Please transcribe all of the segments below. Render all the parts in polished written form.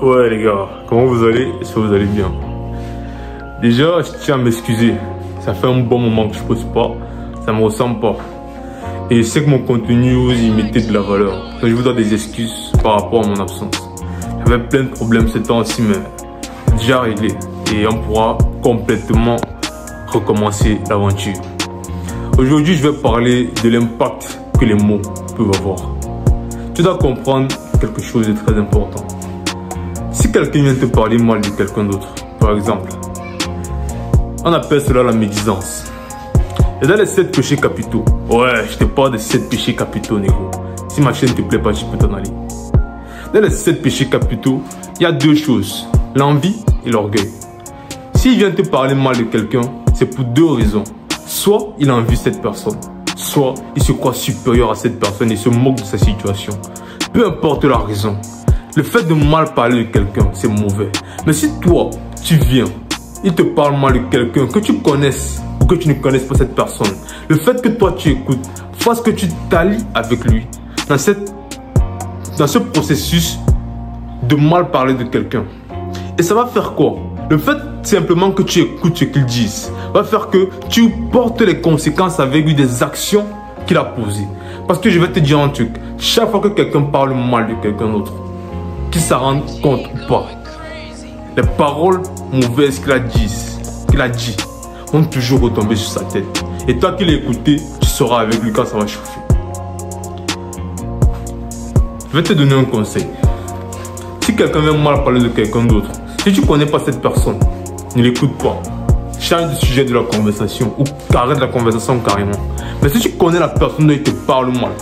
Ouais les gars, comment vous allez? Est-ce que vous allez bien? Déjà, je tiens à m'excuser. Ça fait un bon moment que je pose pas. Ça me ressemble pas. Et je sais que mon contenu, vous y mettez de la valeur. Donc je vous donne des excuses par rapport à mon absence. J'avais plein de problèmes ces temps-ci, mais déjà réglé. Et on pourra complètement recommencer l'aventure. Aujourd'hui, je vais parler de l'impact que les mots peuvent avoir. Tu dois comprendre quelque chose de très important. Si quelqu'un vient te parler mal de quelqu'un d'autre, par exemple, on appelle cela la médisance. Et dans les 7 péchés capitaux, ouais, je te parle des 7 péchés capitaux, négro. Si ma chaîne te plaît pas, tu peux t'en aller. Dans les 7 péchés capitaux, il y a 2 choses, l'envie et l'orgueil. S'il vient te parler mal de quelqu'un, c'est pour 2 raisons. Soit il envie cette personne, soit il se croit supérieur à cette personne et se moque de sa situation. Peu importe la raison, le fait de mal parler de quelqu'un, c'est mauvais. Mais si toi, tu viens, il te parle mal de quelqu'un que tu connaisses ou que tu ne connaisses pas cette personne, le fait que toi tu écoutes, fasse que tu t'allies avec lui dans ce processus de mal parler de quelqu'un. Et ça va faire quoi? Le fait simplement que tu écoutes ce qu'il dit va faire que tu portes les conséquences avec lui des actions qu'il a posées. Parce que je vais te dire un truc, chaque fois que quelqu'un parle mal de quelqu'un d'autre, qu'il s'en rende compte ou pas, les paroles mauvaises qu'il a dit vont toujours retomber sur sa tête. Et toi qui l'as écouté, tu seras avec lui quand ça va chauffer. Je vais te donner un conseil. Si quelqu'un vient mal parler de quelqu'un d'autre, si tu ne connais pas cette personne, ne l'écoute pas. Change de sujet de la conversation ou arrête la conversation carrément. Mais si tu connais la personne dont il te parle mal,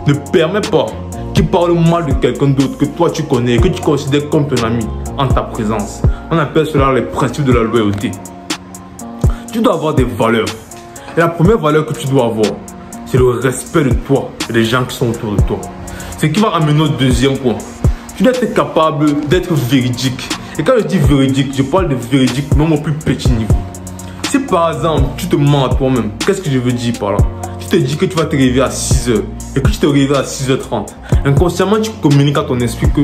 ne permets pas qu'il parle mal de quelqu'un d'autre que toi tu connais et que tu considères comme ton ami en ta présence. On appelle cela les principes de la loyauté. Tu dois avoir des valeurs. Et la première valeur que tu dois avoir, c'est le respect de toi et des gens qui sont autour de toi. Ce qui va amener au deuxième point. Tu dois être capable d'être véridique. Et quand je dis véridique, je parle de véridique même au plus petit niveau. Si par exemple, tu te mens à toi-même, qu'est-ce que je veux dire par là? Tu te dis que tu vas te réveiller à 6h et que tu te réveilles à 6h30. Inconsciemment, tu communiques à ton esprit que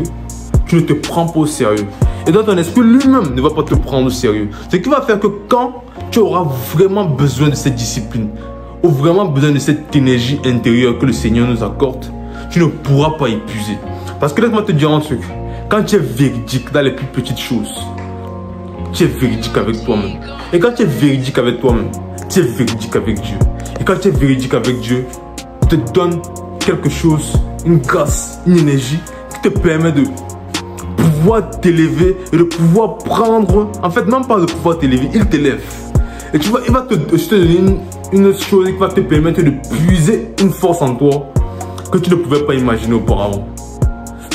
tu ne te prends pas au sérieux. Et donc ton esprit lui-même ne va pas te prendre au sérieux. Ce qui va faire que quand tu auras vraiment besoin de cette discipline ou vraiment besoin de cette énergie intérieure que le Seigneur nous accorde, tu ne pourras pas épuiser. Parce que laisse-moi te dire un truc. Quand tu es véridique dans les plus petites choses, tu es véridique avec toi-même. Et quand tu es véridique avec toi-même, tu es véridique avec Dieu. Et quand tu es véridique avec Dieu, il te donne quelque chose, une grâce, une énergie qui te permet de pouvoir t'élever et de pouvoir prendre, en fait même pas de pouvoir t'élever, il t'élève. Et tu vois, il va te donner une chose qui va te permettre de puiser une force en toi que tu ne pouvais pas imaginer auparavant.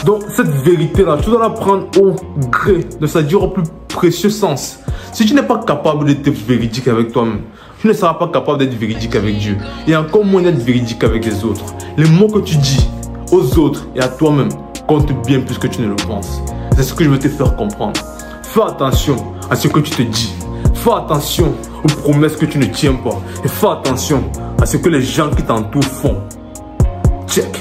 Donc cette vérité-là, tu dois la prendre au gré, c'est-à-dire au plus précieux sens. Si tu n'es pas capable d'être véridique avec toi-même, tu ne seras pas capable d'être véridique avec Dieu. Et encore moins d'être véridique avec les autres. Les mots que tu dis aux autres et à toi-même comptent bien plus que tu ne le penses. C'est ce que je veux te faire comprendre. Fais attention à ce que tu te dis. Fais attention aux promesses que tu ne tiens pas. Et fais attention à ce que les gens qui t'entourent font. Check.